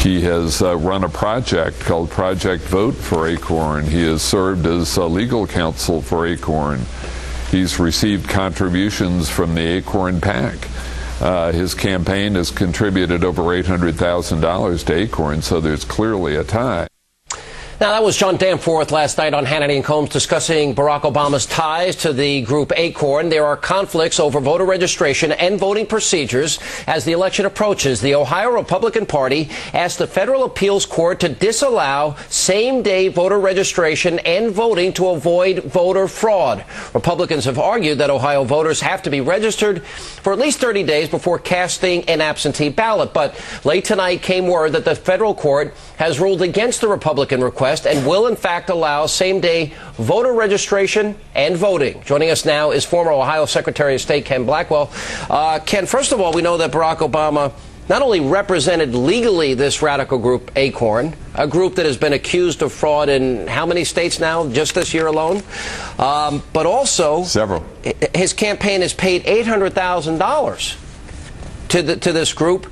He has run a project called Project Vote for Acorn. He has served as legal counsel for Acorn. He's received contributions from the Acorn PAC. His campaign has contributed over $800,000 to Acorn, so there's clearly a tie. Now, that was John Danforth last night on Hannity and Combs discussing Barack Obama's ties to the group Acorn. There are conflicts over voter registration and voting procedures as the election approaches. The Ohio Republican Party asked the federal appeals court to disallow same-day voter registration and voting to avoid voter fraud. Republicans have argued that Ohio voters have to be registered for at least 30 days before casting an absentee ballot. But late tonight came word that the federal court has ruled against the Republican request and will, in fact, allow same-day voter registration and voting. Joining us now is former Ohio Secretary of State Ken Blackwell. Ken, first of all, we know that Barack Obama not only represented legally this radical group, Acorn, a group that has been accused of fraud in how many states now, just this year alone, but also several. His campaign has paid $800,000 to this group.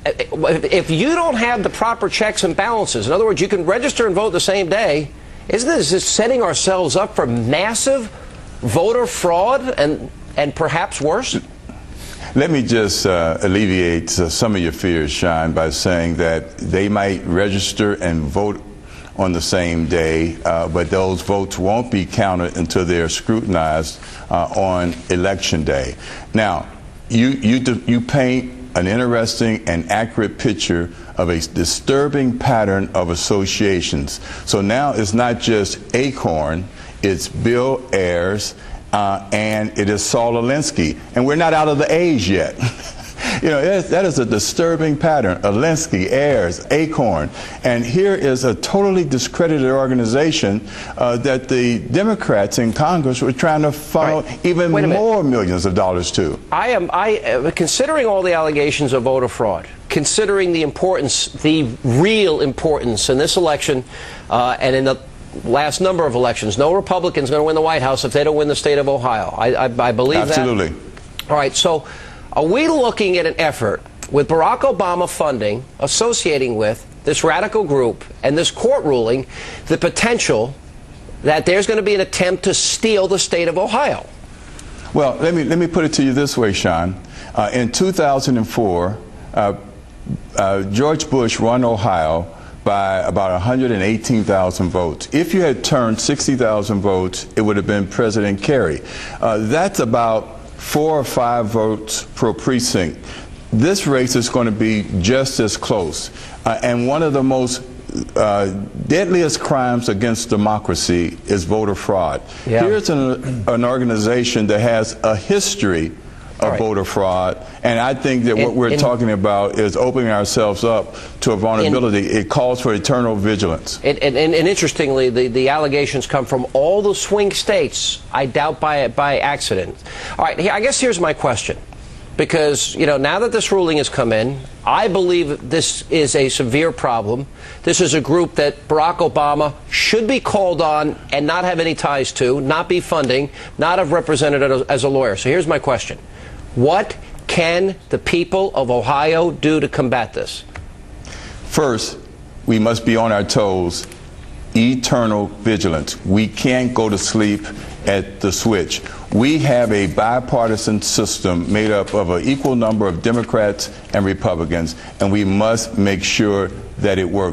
If you don't have the proper checks and balances, in other words, you can register and vote the same day, isn't this setting ourselves up for massive voter fraud and perhaps worse? Let me just alleviate some of your fears, Sean, by saying that they might register and vote on the same day, but those votes won't be counted until they're scrutinized on Election Day. Now, you paint an interesting and accurate picture of a disturbing pattern of associations. So now it's not just Acorn, it's Bill Ayers, and it is Saul Alinsky. And we're not out of the A's yet. You know, that is a disturbing pattern. Alinsky, Ayers, Acorn. And here is a totally discredited organization that the Democrats in Congress were trying to funnel even more millions of dollars to. Considering all the allegations of voter fraud, considering the importance, the real importance in this election and in the last number of elections, no Republican's going to win the White House if they don't win the state of Ohio. I believe Absolutely. that. All right, so are we looking at an effort with Barack Obama funding associating with this radical group and this court ruling, the potential that there's going to be an attempt to steal the state of Ohio? Well, let me put it to you this way, Sean. In 2004, George Bush won Ohio by about 118,000 votes. If you had turned 60,000 votes, it would have been President Kerry. That's about 4 or 5 votes per precinct. This race is going to be just as close. And one of the most deadliest crimes against democracy is voter fraud. Yeah. Here's an organization that has a history of voter fraud, and I think that what we're talking about is opening ourselves up to a vulnerability. It calls for eternal vigilance. And interestingly, the allegations come from all the swing states, I doubt by accident. All right, I guess here's my question. Because, you know, now that this ruling has come in, I believe this is a severe problem. This is a group that Barack Obama should be called on and not have any ties to, not be funding, not have represented as a lawyer. So here's my question. What can the people of Ohio do to combat this? First, we must be on our toes. Eternal vigilance. We can't go to sleep at the switch. We have a bipartisan system made up of an equal number of Democrats and Republicans, and we must make sure that it works.